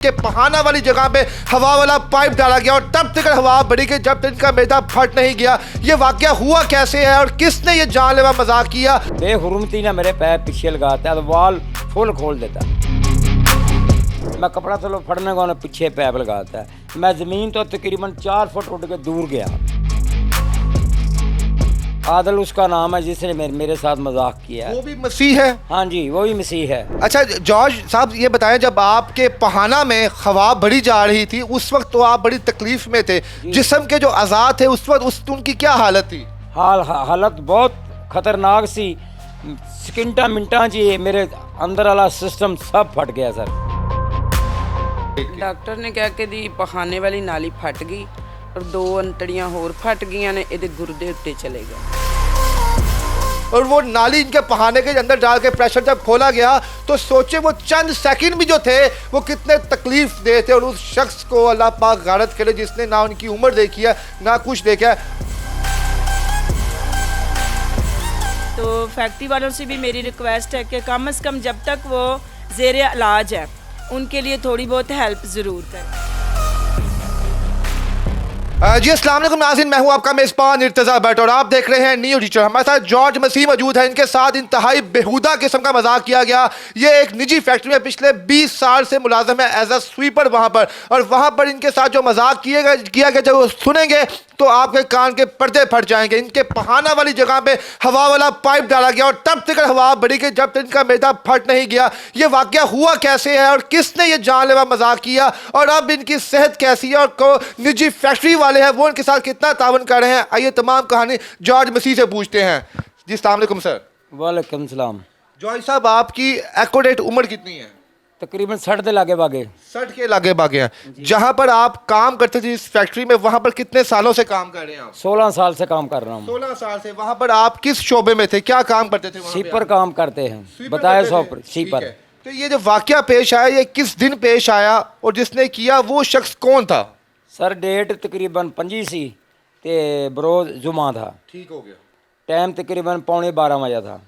के पहाना वाली जगह पे हवा वाला पाइप डाला गया और तब तक हवा बढ़ी कि जब तक इनका मैदा फट नहीं गया। ये वाकया हुआ कैसे है और किसने ये जानलेवा मजाक किया? बेहुरमती ने मेरे पैर पीछे लगाता है, वाल फुल खोल देता है। मैं कपड़ा चलो फड़ने को पीछे पैप लगाता है। मैं ज़मीन तो तकरीबन 4 फुट उठ के दूर गया। आदिल उसका नाम है जिसने मेरे साथ मजाक किया है। वो भी मसीह है? हाँ जी, वो भी मसीह है। अच्छा जॉर्ज साहब, ये बताएं, जब आपके पहाना में हवा बढ़ी जा रही थी उस वक्त तो आप बड़ी तकलीफ में थे। जिस्म के जो अज़ा थे उस वक्त उनकी क्या हालत थी? हालत बहुत खतरनाक सी। सेकंडा मिनटा जी मेरे अंदर वाला सिस्टम सब फट गया सर। डॉक्टर ने कहा कि दी पखाने वाली नाली फट गई और 2 अंतड़ियां होर फट गई ने, इहदे गुर्दे उत्ते चले गए। और वो नाली इनके पहाने के अंदर डाल के प्रेशर जब खोला गया तो सोचे वो चंद सेकंड भी जो थे वो कितने तकलीफ दे थे। और उस शख्स को अल्लाह पाक गारत करे जिसने ना उनकी उम्र देखी है ना कुछ देखा है। तो फैक्ट्री वालों से भी मेरी रिक्वेस्ट है कि कम से कम जब तक वो ज़ेरे इलाज है उनके लिए थोड़ी बहुत हेल्प ज़रूर करें। जी अस्सलाम वालेकुम नाज़रीन, मैं हूं आपका मेज़बान इर्तज़ा भट्ट और आप देख रहे हैं न्यू टीचर। हमारे साथ जॉर्ज मसीह मौजूद है। इनके साथ इंतहाई बेहुदा किस्म का मजाक किया गया। ये एक निजी फैक्ट्री में पिछले 20 साल से मुलाजिम है एज अ स्वीपर वहाँ पर, और वहाँ पर इनके साथ जो मजाक किया गया जब वो सुनेंगे तो आपके कान के पर्दे फट जाएंगे। इनके पहाना वाली जगह पे हवा वाला पाइप डाला गया और तब तक हवा बढ़ी कि जब तक इनका मैदा फट नहीं गया। ये वाकया हुआ कैसे है और किसने ये जानलेवा मजाक किया और अब इनकी सेहत कैसी है और को निजी फैक्ट्री वाले हैं वो इनके साथ कितना तावन कर रहे हैं। आइए तमाम कहानी जॉर्ज मसीह से पूछते हैं। जी अस्सलाम वालेकुम सर। वालेकुम सलाम। जॉर्ज साहब, आपकी एक्यूरेट उम्र कितनी है? तकरीबन 60 के लागे बागे। 60 के लागे बागे हैं। जहाँ पर आप काम करते थे इस फैक्ट्री में, वहाँ पर कितने सालों से काम कर रहे हैं आप? 16 साल से काम कर रहा हूँ। 16 साल से। वहाँ पर आप किस शोबे में थे, क्या काम करते थे वहाँ पे सीपर आप? काम करते हैं, स्वीपर बताया करते 100 थे? सीपर। ठीक है। तो ये जो वाकया पेश आया ये किस दिन पेश आया और जिसने किया वो शख्स कौन था? सर डेट तकरीबन 25 सी ते बरोज जुमा था। ठीक हो गया। टाइम तकरीबन 11:15 बजे था।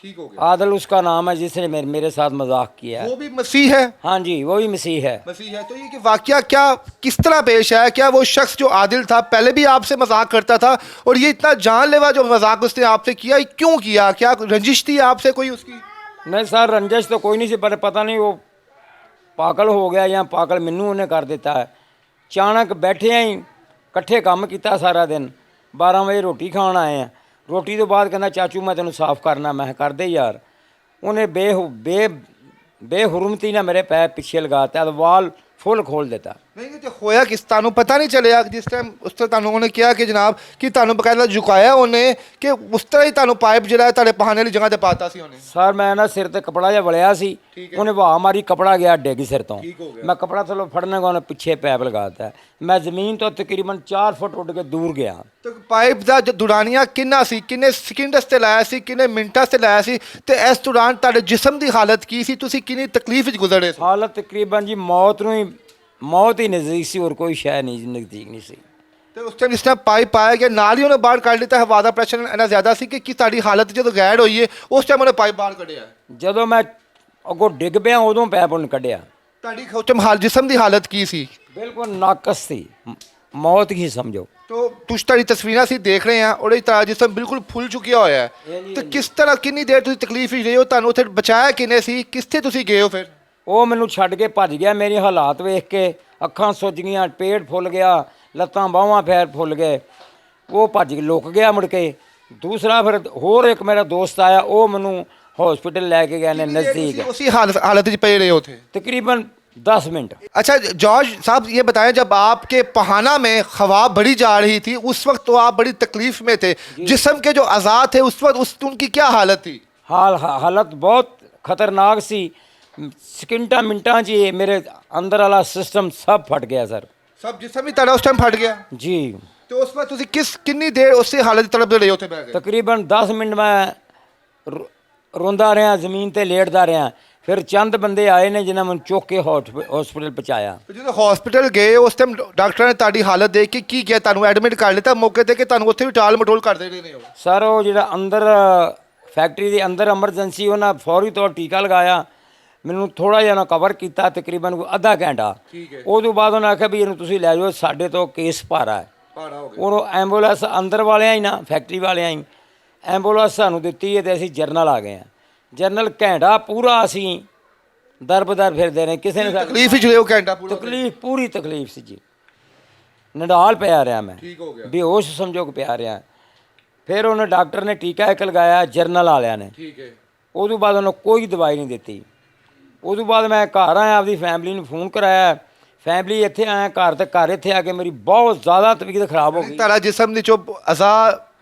ठीक हो गया। आदिल उसका नाम है जिसने मेरे साथ मजाक किया है। वो भी मसीह है? हाँ जी, वो भी मसीह है। मसीह है। तो ये कि वाकया क्या किस तरह पेश आया? क्या वो शख्स जो आदिल था पहले भी आपसे मजाक करता था और ये इतना जानलेवा जो मजाक उसने आपसे किया क्यों किया? क्या रंजिश थी आपसे कोई उसकी? नहीं सर, रंजिश तो कोई नहीं सी, पर पता नहीं वो पागल हो गया या पागल मैनू उन्हें कर देता है। अचानक बैठे ही इकट्ठे काम किया सारा दिन। 12 वजे रोटी खाण आए हैं। रोटी तो बाद कहना चाचू मैं तेन साफ करना। मैं कर दे यार। उन्हें बेहुरमती ने मेरे पैर पीछे लगाता है, वाल फुल खोल देता। नहीं तो होया किस तानू पता नहीं चलिया जिस टाइम उस तरह तानू उन्होंने किया कि जनाब कि तानू बकायदा झुकाया उन्हें कि उस तरह ही तानू पाइप जरा तारे पहाने वाली जगह ते पाता सी उन्हें? सर मैं ना सिर ते कपड़ा जिहा वलिया सी, उन्हें वाह मारी, कपड़ा गया डिग सिर तो। मैं कपड़ा चलो फड़ने को पीछे पैप लगाता है। मैं ज़मीन तो तकरीबन 4 फुट उठ के दूर गया। तो पाइप का जो दुरानिया किन्ना सी, किन्ने सेकंड से लाया सी, किन्ने मिनटां से लाया सी ते इस दौरान तारे जिस्म की हालत की सी, तुसी किन्नी तकलीफ विच गुजरे? हालत तकरीबन जी मौत ही नज़दीक सी और कोई शय नहीं नज़दीक नहीं सी। तो उस टाइम जिस टाइम पाइप आया गया नाल ही उन्हें बाहर कढ़ लिता है। हवा का प्रेशर इन्ना ज़्यादा सी कि ताड़ी हालत जो गैर हुई है उस टाइम उन्हें पाइप बाहर कढ़िया? ਜਦੋਂ मैं अगों डिग पिया उदों पैप उन्हें कढ़िया। ताड़ी उस टाइम जिस्म की हालत की सी? बिल्कुल नाकस थी, मौत ही समझो। तो तुझ ताड़ी तस्वीरें सी देख रहे हैं और तारा जिस्म बिल्कुल फुल चुकिया होया है। तो किस तरह कितनी देर तुसी तकलीफ ही रहे हो? तुहानू उत्थे बचाया किने सी? किस्थे तुसी गए हो फिर? ਉਹ ਮੈਨੂੰ ਛੱਡ ਕੇ ਭੱਜ ਗਿਆ। ਮੇਰੀ ਹਾਲਾਤ ਵੇਖ ਕੇ ਅੱਖਾਂ ਸੁੱਜ ਗਈਆਂ, ਪੇਟ ਫੁੱਲ ਗਿਆ, ਲੱਤਾਂ ਬਾਹਾਂ ਪੈਰ ਫੁੱਲ ਗਏ। ਉਹ ਭੱਜ ਕੇ ਲੁਕ ਗਿਆ ਮੁੜ ਕੇ। ਦੂਸਰਾ ਫਿਰ ਹੋਰ ਇੱਕ ਮੇਰਾ ਦੋਸਤ ਆਇਆ, ਉਹ ਮੈਨੂੰ ਹਸਪੀਟਲ ਲੈ ਕੇ ਗਏ ਨੇ नज़दीक। उसी हालत में पे रहे हो थे? तकरीबन 10 मिनट। अच्छा जॉर्ज साहब, ये बताएं, जब आपके पहाना में हवा बढ़ी जा रही थी उस वक्त तो आप बड़ी तकलीफ में थे। जिस्म के जो अज़ा थे उस वक्त उनकी क्या हालत थी? हालत बहुत खतरनाक सी। सेकंडा मिनटा जी मेरे अंदर वाला सिस्टम सब फट गया सर। सब जिस्म ही तारा उस टाइम फट गया? जी। तो उस वक्त तुसी कितनी देर उसी हालत तड़पते रहे होते बैठ के? तकरीबन 10 मिनट मैं रोंदा रहा, ज़मीन ते लेटदा रहा। फिर चंद बंदे आए ने जिन्हें मैं चुक के हॉस्पिटल पहुँचाया। जो हॉस्पिटल गए उस टाइम डॉक्टर ने ताड़ी हालत देख के की किया? तुहानू एडमिट कर लिया मौके ते कि तुहानू उत्थे भी टाल मटोल करते रहे हो? सर वो जो अंदर फैक्ट्री के अंदर एमरजेंसी उन्हें फौरी तौर टीका लगाया। ਮੈਨੂੰ ਥੋੜਾ ਜਿਹਾ ਨਾ ਕਵਰ ਕੀਤਾ, ਤਕਰੀਬਨ ਕੋਈ ਅੱਧਾ ਘੰਟਾ। ਉਹ ਤੋਂ ਬਾਅਦ ਉਹਨਾਂ ਆਖਿਆ ਵੀ ਇਹਨੂੰ ਤੁਸੀਂ ਲੈ ਜਾਓ, ਸਾਡੇ ਤੋਂ ਕੇਸ ਭਾਰਾ ਹੈ। ਉਹ ਐਂਬੂਲੈਂਸ ਅੰਦਰ ਵਾਲਿਆਂ ਹੀ ਨਾ, ਫੈਕਟਰੀ ਵਾਲਿਆਂ ਹੀ ਐਂਬੂਲੈਂਸ ਸਾਨੂੰ ਦਿੱਤੀ ਹੈ, ਤੇ ਅਸੀਂ ਜਰਨਲ ਆ ਗਏ ਹਾਂ। ਜਰਨਲ ਘੰਟਾ ਪੂਰਾ ਅਸੀਂ ਦਰਬਦਰ ਫਿਰਦੇ ਰਹੇ, ਕਿਸੇ ਨੇ ਤਕਲੀਫ ਵਿੱਚ ਰਹੇ ਹੋ ਘੰਟਾ ਪੂਰਾ? ਤਕਲੀਫ, ਪੂਰੀ ਤਕਲੀਫ ਸੀ ਜੀ। ਨਡਾਲ ਪਿਆ ਰਿਹਾ ਮੈਂ, ਠੀਕ ਹੋ ਗਿਆ, ਬੇਹੋਸ਼ ਸਮਝੋ ਕਿ ਪਿਆ ਰਿਹਾ। ਫਿਰ ਉਹਨੇ ਡਾਕਟਰ ਨੇ ਟੀਕਾ ਇੱਕ ਲਗਾਇਆ, ਜਰਨਲ ਵਾਲਿਆਂ ਨੇ। ਠੀਕ ਹੈ। ਉਦੋਂ ਬਾਅਦ ਉਹਨੂੰ ਕੋਈ ਦਵਾਈ ਨਹੀਂ ਦਿੱਤੀ। ਉਦੋਂ ਬਾਅਦ ਮੈਂ ਘਰ ਆਇਆ, ਆਪਦੀ ਫੈਮਿਲੀ ਨੂੰ ਫੋਨ ਕਰਾਇਆ, ਫੈਮਿਲੀ ਇੱਥੇ ਆਇਆ ਘਰ, ਤੇ ਘਰ ਇੱਥੇ ਆ ਕੇ ਮੇਰੀ ਬਹੁਤ ਜ਼ਿਆਦਾ ਤਬੀਅਤ ਖਰਾਬ ਹੋ ਗਈ। ਤੁਹਾਡਾ ਜਿਸਮ ਦੇ ਚੋਂ ਅਜ਼ਾ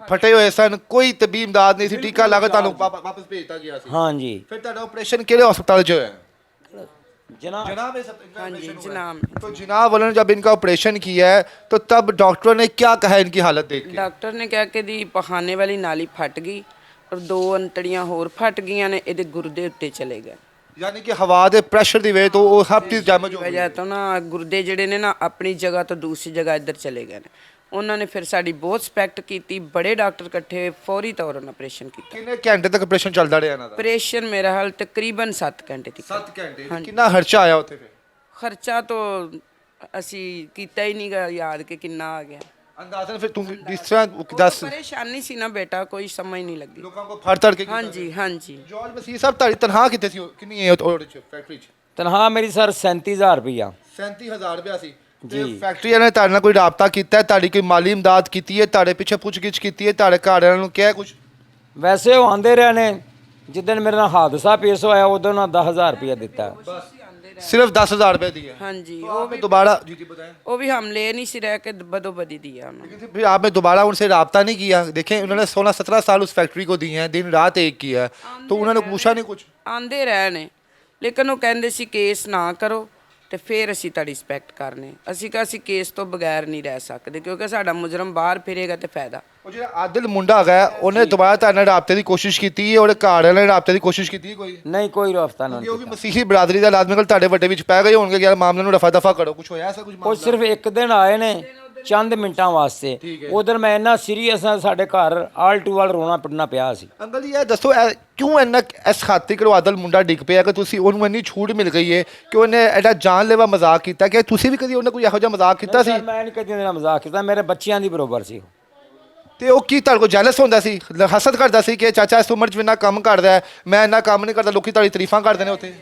ਫਟੇ ਹੋਏ ਸਨ, ਕੋਈ ਤਬੀ ਇਮਦਾਦ ਨਹੀਂ ਸੀ, ਟੀਕਾ ਲਾ ਕੇ ਤੁਹਾਨੂੰ ਵਾਪਸ ਭੇਜਤਾ ਗਿਆ ਸੀ। ਹਾਂਜੀ। ਫਿਰ ਤੁਹਾਡਾ ਆਪਰੇਸ਼ਨ ਕਿਹੜੇ ਹਸਪਤਾਲ 'ਚ ਹੋਇਆ? जनाब जनाब हाँ जी जनाब। तो जनाब वालों ने जब इनका ऑपरेशन किया है तो तब डॉक्टरों ने क्या कहा इनकी हालत देख के? डॉक्टर ने कहा कि दी पखाने वाली नाली फट गई और 2 अंतड़ियां होर फट गई ने, ਇਹਦੇ ਗੁਰਦੇ ਉੱਤੇ ਚਲੇ ਗਏ। यानी कि हवा के प्रेशर की वजह तो वो सब चीज़ डैमेज हो गई। ਵਜ੍ਹਾ ਤੋਂ ਨਾ ਗੁਰਦੇ ਜਿਹੜੇ ਨੇ ਨਾ ਆਪਣੀ ਜਗ੍ਹਾ ਤੋਂ ਦੂਸਰੀ ਜਗ੍ਹਾ ਇੱਧਰ ਚਲੇ ਗਏ ਨੇ। ਉਹਨਾਂ ਨੇ ਫਿਰ ਸਾਡੀ ਬਹੁਤ ਸਪੈਕਟ ਕੀਤੀ, ਬੜੇ ਡਾਕਟਰ ਇਕੱਠੇ ਹੋਏ, ਫੌਰੀ ਤੌਰ 'ਤੇ ਆਪਰੇਸ਼ਨ ਕੀਤਾ। कितने घंटे तक ऑपरेशन चलता रहा इन्हां दा? ਆਪਰੇਸ਼ਨ ਮੇਰਾ ਹਾਲ ਤਕਰੀਬਨ 7 ਘੰਟੇ ਤੱਕ। 7 घंटे। कितना खर्चा आया उत्थे फिर? ਖਰਚਾ ਤਾਂ ਅਸੀਂ ਕੀਤਾ ਹੀ ਨਹੀਂਗਾ ਯਾਦ ਕਿ ਕਿੰਨਾ ਆ ਗਿਆ। अंदाजन फिर तुम जिस तरह 10 ਪਰੇਸ਼ਾਨੀ ਸੀ ਨਾ ਬੇਟਾ, ਕੋਈ ਸਮਝ ਨਹੀਂ ਲੱਗੀ। लोगों को फड़ तड़ के ਹਾਂਜੀ ਹਾਂਜੀ। जॉर्ज मसीह साहब तारी तनख्वाह कितने सी कितनी है फैक्ट्री च? ਤਨਖਾਹ ਮੇਰੀ ਸਰ 37,000 ਰੁਪਈਆ। 37,000 रुपया सी। जी। फैक्ट्री ने ਤੁਹਾਡੇ ਨਾਲ ਕੋਈ ਰਾਬਤਾ ਕੀਤਾ ਹੈ, ਤੁਹਾਡੀ ਕੋਈ ਮਾਲੀ ਇਮਦਾਦ ਕੀਤੀ ਹੈ, ਤੁਹਾਡੇ ਪਿੱਛੇ ਪੁੱਛਗਿੱਛ ਕੀਤੀ ਹੈ, ਤੁਹਾਡੇ ਘਰ ਵਾਲਿਆਂ ਨੂੰ ਕਿਹਾ ਕੁਝ? ਵੈਸੇ ਉਹ ਆਂਦੇ ਰਹੇ ਨੇ, ਜਿੱਦਣ ਮੇਰੇ ਨਾਲ ਹਾਦਸਾ ਪੇਸ਼ ਹੋਇਆ ਉਦੋਂ ਉਹਨਾਂ 10,000 ਰੁਪਈਆ ਦਿੱਤਾ। सिर्फ 10,000 रुपए दिए? ਹਾਂਜੀ। वो भी दोबारा जी जी बताएं। ਉਹ ਵੀ ਹਮ ਲੈ नहीं सी रह के बदो बदी दिया उन्होंने। लेकिन फिर आपने दोबारा उनसे रब्ता नहीं किया? देखें उन्होंने 16-17 साल उस फैक्ट्री को दिए हैं, दिन रात एक किया है, तो उन्होंने पूछा नहीं कुछ? ਆਂਦੇ ਰਹੇ ਨੇ, ਲੇਕਿਨ ਉਹ ਕਹਿੰਦੇ ਸੀ ਕੇਸ ਨਾ ਕਰੋ ਤੇ ਫਿਰ ਅਸੀਂ ਤੁਹਾਡੀ ਰਿਸਪੈਕਟ ਕਰਨੇ। ਅਸੀਂ ਕਿਹਾ ਅਸੀਂ ਕੇਸ ਤੋਂ ਬਗੈਰ ਨਹੀਂ ਰਹਿ ਸਕਦੇ, ਕਿਉਂਕਿ ਸਾਡਾ ਮੁਜਰਮ ਬਾਹਰ ਫਿਰੇਗਾ ਤੇ ਫਾਇਦਾ। ਉਹ ਜਿਹੜਾ ਆਦਿਲ ਮੁੰਡਾ ਹੈਗਾ ਉਹਨੇ ਦੁਬਾਰਾ ਤੁਹਾਡੇ ਨਾਲ ਰਾਬਤੇ ਦੀ ਕੋਸ਼ਿਸ਼ ਕੀਤੀ ਹੈ? ਉਹਦੇ ਘਰ ਵਾਲਿਆਂ ਨੇ ਰਾਬਤੇ ਦੀ ਕੋਸ਼ਿਸ਼ ਕੀਤੀ ਹੈ ਕੋਈ? ਨਹੀਂ, ਕੋਈ ਰਫਤਾ ਕਿ ਉਹ ਨਹੀਂ ਵੀ ਮਸੀਹੀ ਬਰਾਦਰੀ ਦਾ ਲਾਜ਼ਮੀ ਕੋਲ ਤੁਹਾਡੇ ਵੱਡੇ ਵਿੱਚ ਪੈ ਗਏ ਹੋਣਗੇ ਕਿ ਯਾਰ ਮਾਮਲੇ ਨੂੰ ਰਫਾ ਦਫਾ ਕਰੋ, ਕੁਝ ਹੋਇਆ ਐਸਾ ਕੁਝ ਉਹ ਮਾਮਲਾ? ਸਿਰਫ ਇੱਕ ਦਿਨ ਆਏ ਨੇ, ਚੰਦ ਮਿੰਟਾਂ ਵਾਸਤੇ। ਉਧਰ ਮੈਂ ਇੰਨਾ ਸੀਰੀਅਸ ਹਾਂ, ਸਾਡੇ ਘਰ ਆਲ ਟੂ ਆਲ ਰੋਣਾ ਪਿੱਟਣਾ ਪਿਆ ਸੀ। ਅੰਕਲ ਜੀ ਇਹ ਦੱਸੋ ਕਿਉਂ ਇੰਨਾ ਇਸ ਖਾਤਰ ਕਰੋ ਆਦਿਲ ਮੁੰਡਾ ਡਿੱਗ ਪਿਆ ਕਿ ਤੁਸੀਂ ਉਹਨੂੰ ਇੰਨੀ ਛੂਟ ਮਿਲ ਗਈ ਹੈ ਕਿ ਉਹਨੇ ਐਡਾ ਜਾਨਲੇਵਾ ਮਜ਼ਾਕ ਕੀਤਾ? ਕਿ ਤੁਸੀਂ ਵੀ ਕਦੀ ਉਹਨੇ ਕੋਈ ਇਹੋ ਜਿਹਾ ਮਜ਼ਾਕ ਕੀਤਾ ਸੀ? ਸਰ, ਮੈਂ ਨਹੀਂ ਕਦੀ ਉਹਦੇ ਨਾਲ ਮਜ਼ਾਕ ਕੀਤਾ, ਮੇਰੇ ਬੱਚਿਆਂ ਦੀ ਬਰੋਬਰ ਸੀ ਉਹ। ਤੇ ਉਹ ਕੀ ਤੁਹਾਡੇ ਕੋਲ ਜੈਲਸ ਹੁੰਦਾ ਸੀ, ਹਸਦ ਕਰਦਾ ਸੀ ਕਿ ਚਾਚਾ ਇਸ ਉਮਰ 'ਚ ਇੰਨਾ ਕੰਮ ਕਰਦਾ ਹੈ, ਮੈਂ ਇੰਨਾ ਕੰਮ ਨਹੀਂ ਕਰਦਾ, ਲੋਕੀ ਤੁਹਾਡੀ ਤਾਰੀਫਾਂ ਕਰਦੇ ਨੇ ਉੱਥੇ?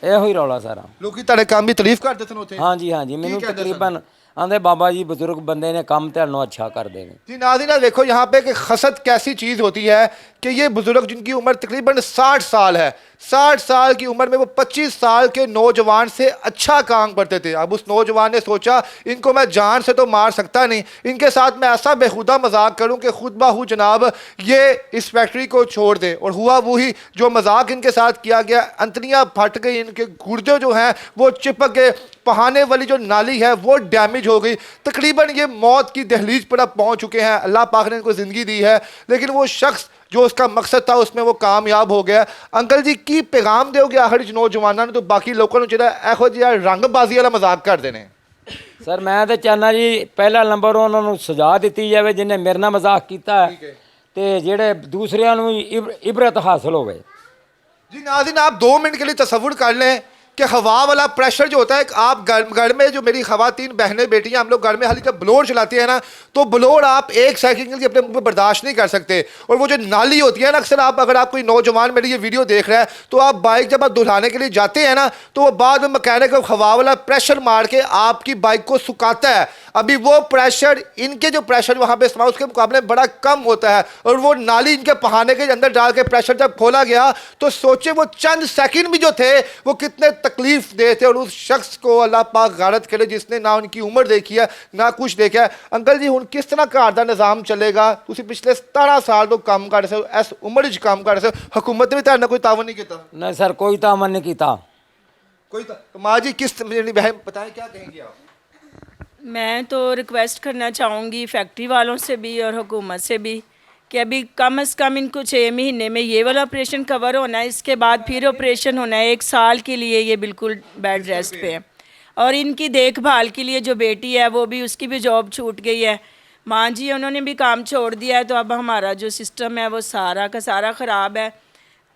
ਇਹੋ ਹੀ ਰੌਲਾ ਸਾਰਾ। ਲੋਕੀ ਤੁਹਾਡੇ ਕੰਮ ਦੀ ਤਾਰੀਫ ਕਰਦੇ ਸਨ ਉੱਥੇ? ਹਾਂਜੀ ਹਾਂਜੀ। ਮੈਨੂੰ ਤਕਰੀਬਨ आंधे बाबा जी बुजुर्ग बंदे ने काम तो अच्छा कर देंगे। जी नाज़रीन देखो यहाँ पे कि हसद कैसी चीज़ होती है कि ये बुजुर्ग जिनकी उम्र तकरीबन 60 साल है, 60 साल की उम्र में वो 25 साल के नौजवान से अच्छा काम करते थे। अब उस नौजवान ने सोचा इनको मैं जान से तो मार सकता नहीं, इनके साथ मैं ऐसा बेहुदा मजाक करूं कि खुद बाहू जनाब ये इस फैक्ट्री को छोड़ दे। और हुआ वही जो मजाक इनके साथ किया गया, अंतड़ियाँ फट गई, इनके गुर्दे जो हैं वो चिपक गए, बहाने वाली जो नाली है वो डैमेज हो गई, तकरीबन ये मौत की दहलीज पर अब पहुँच चुके हैं। अल्लाह पाक ने इनको ज़िंदगी दी है, लेकिन वो शख्स जो उसका मकसद था उसमें वो कामयाब हो गया। अंकल जी की पैगाम दोगे आखिर नौजवानों ने तो बाकी लोगों ने ਜਿਹੜਾ ਇਹੋ ਜਿਹਾ ਰੰਗਬਾਜ਼ੀ ਵਾਲਾ ਮਜ਼ਾਕ ਕਰਦੇ ਨੇ? ਸਰ ਮੈਂ ਤਾਂ ਚਾਹੁੰਦਾ ਜੀ ਪਹਿਲਾ ਨੰਬਰ ਉਹਨਾਂ ਨੂੰ ਸਜ਼ਾ ਦਿੱਤੀ ਜਾਵੇ ਜਿਹਨੇ ਮੇਰੇ ਨਾਲ ਮਜ਼ਾਕ ਕੀਤਾ ਹੈ, ਤੇ ਜਿਹੜੇ ਦੂਸਰਿਆਂ ਨੂੰ ਇਬਰਤ ਹਾਸਲ ਹੋਵੇ। जी नाज़रीन आप 2 मिनट के लिए तसव्वुर कर लें कि हवा वाला प्रेशर जो होता है, आप घर में जो मेरी ख़वातीन बहनें बेटियां हम लोग घर में हाली जब ब्लोर चलाते हैं ना, तो ब्लोर आप 1 सेकंड के लिए अपने मुंह में बर्दाश्त नहीं कर सकते। और वो जो नाली होती है ना, अक्सर आप अगर आप कोई नौजवान मेरी ये वीडियो देख रहा है तो आप बाइक जब आप धुलाने के लिए जाते हैं ना, तो वो बाद में मैकेनिक हवा वाला प्रेशर मार के आपकी बाइक को सुखाता है। अभी वो प्रेशर इनके जो प्रेशर वहाँ पे इस्तेमाल उसके मुकाबले में बड़ा कम होता है, और वो नाली इनके पहाने के अंदर डाल के प्रेशर जब खोला गया तो सोचे वो चंद सेकंड भी जो थे वो कितने तकलीफ दे थे। और उस शख्स को अल्लाह पाक गारत करे जिसने ना उनकी उम्र देखी है ना कुछ देखा है। अंकल जी हुण किस तरह घर का निज़ाम चलेगा? तुसीं पिछले 17 साल तो काम कर रहे हो, इस उम्र च काम कर रहे हो, हुकूमत ने भी तुहाडे नाल कोई तावन नहीं किया? नहीं सर, कोई तावन नहीं किया कोई। माँ जी किस बहन बताएं क्या कहेंगे आप? मैं तो रिक्वेस्ट करना चाहूँगी फैक्ट्री वालों से भी और हुकूमत से भी कि अभी कम से कम इनको 6 महीने में ये वाला ऑपरेशन कवर होना है, इसके बाद फिर ऑपरेशन होना है। 1 साल के लिए ये बिल्कुल बेड रेस्ट पे है। और इनकी देखभाल के लिए जो बेटी है वो भी, उसकी भी जॉब छूट गई है, माँ जी उन्होंने भी काम छोड़ दिया है। तो अब हमारा जो सिस्टम है वो सारा का सारा ख़राब है।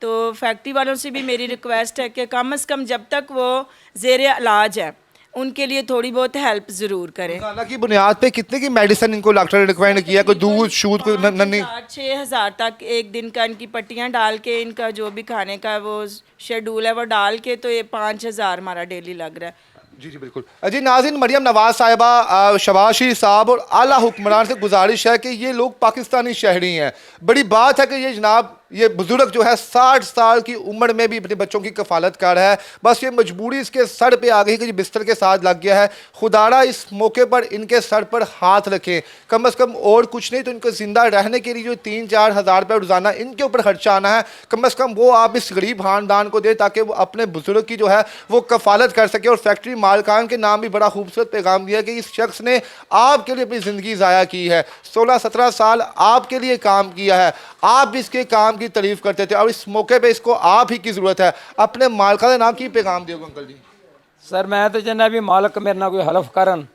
तो फैक्ट्री वालों से भी मेरी रिक्वेस्ट है कि कम से कम जब तक वो ज़ेर इलाज है उनके लिए थोड़ी बहुत हेल्प ज़रूर करें। हालांकि बुनियाद पे कितने की मेडिसिन इनको डॉक्टर ने रिकमेंड किया, कोई दूध शूद कोई नन्ही? 6,000 तक एक दिन का इनकी पट्टियाँ डाल के इनका जो भी खाने का वो शेड्यूल है वो डाल के, तो ये 5,000 हमारा डेली लग रहा है। जी जी बिल्कुल। जी नाज़रीन, मरियम नवाज साहिबा, शहबाज शरीफ साहब और आला हुक्मरान से गुजारिश है कि ये लोग पाकिस्तानी शहरी हैं। बड़ी बात है कि ये जनाब ये बुजुर्ग जो है 60 साल की उम्र में भी अपने बच्चों की कफालत कर रहा है। बस ये मजबूरी इसके सर पे आ गई कि बिस्तर के साथ लग गया है। खुदारा इस मौके पर इनके सर पर हाथ रखें, कम से कम और कुछ नहीं तो इनको ज़िंदा रहने के लिए जो 3-4 हज़ार रुपये रोज़ाना इनके ऊपर खर्चा आना है, कम से कम वो आप इस गरीब खानदान को दे ताकि वो अपने बुजुर्ग की जो है वो कफालत कर सके। और फैक्ट्री मालकान के नाम भी बड़ा खूबसूरत पैगाम दिया कि इस शख्स ने आपके लिए अपनी ज़िंदगी ज़ाया की है, 16-17 साल आपके लिए काम किया है, आप भी इसके काम की तारीफ करते थे और इस मौके पे इसको आप ही की ज़रूरत है। अपने मालका के नाम की पैगाम दियो अंकल जी। सर मैं तो चाਹੁੰਦਾ भी मालक मेरे ਨਾਲ ਕੋਈ ਹੈਲਪ ਕਰਨ,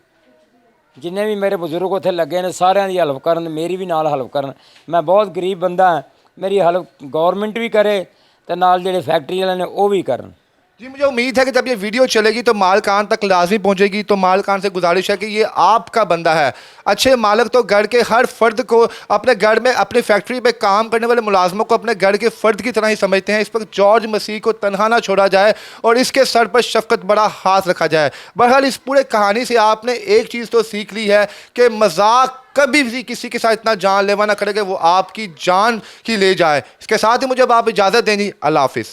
जिन्ने भी मेरे बजुर्ग ਉੱਥੇ ਲੱਗੇ ਨੇ ਸਾਰਿਆਂ ਦੀ ਹੈਲਪ ਕਰਨ, ਮੇਰੀ ਵੀ ਨਾਲ ਹੈਲਪ ਕਰਨ। ਮੈਂ ਬਹੁਤ ਗਰੀਬ ਬੰਦਾ ਹਾਂ, ਮੇਰੀ ਹੈਲਪ ਗਵਰਨਮੈਂਟ ਵੀ ਕਰੇ ਤੇ ਨਾਲ ਜਿਹੜੇ ਫੈਕਟਰੀ ਵਾਲੇ ਨੇ ਉਹ ਵੀ ਕਰਨ। जी मुझे उम्मीद है कि जब ये वीडियो चलेगी तो मालकान तक लाजमी पहुंचेगी। तो मालकान से गुजारिश है कि ये आपका बंदा है। अच्छे मालिक तो घर के हर फर्द को अपने घर में अपनी फैक्ट्री पे काम करने वाले मुलाजमों को अपने घर के फ़र्द की तरह ही समझते हैं। इस पर जॉर्ज मसीह को तनहा ना छोड़ा जाए और इसके सर पर शफकत बड़ा हाथ रखा जाए। बहरहाल इस पूरे कहानी से आपने एक चीज़ तो सीख ली है कि मजाक कभी भी किसी के साथ इतना जानलेवा ना करे कि वो आपकी जान ही ले जाए। इसके साथ ही मुझे अब आप इजाज़त देंगी। अल्लाह हाफिज़।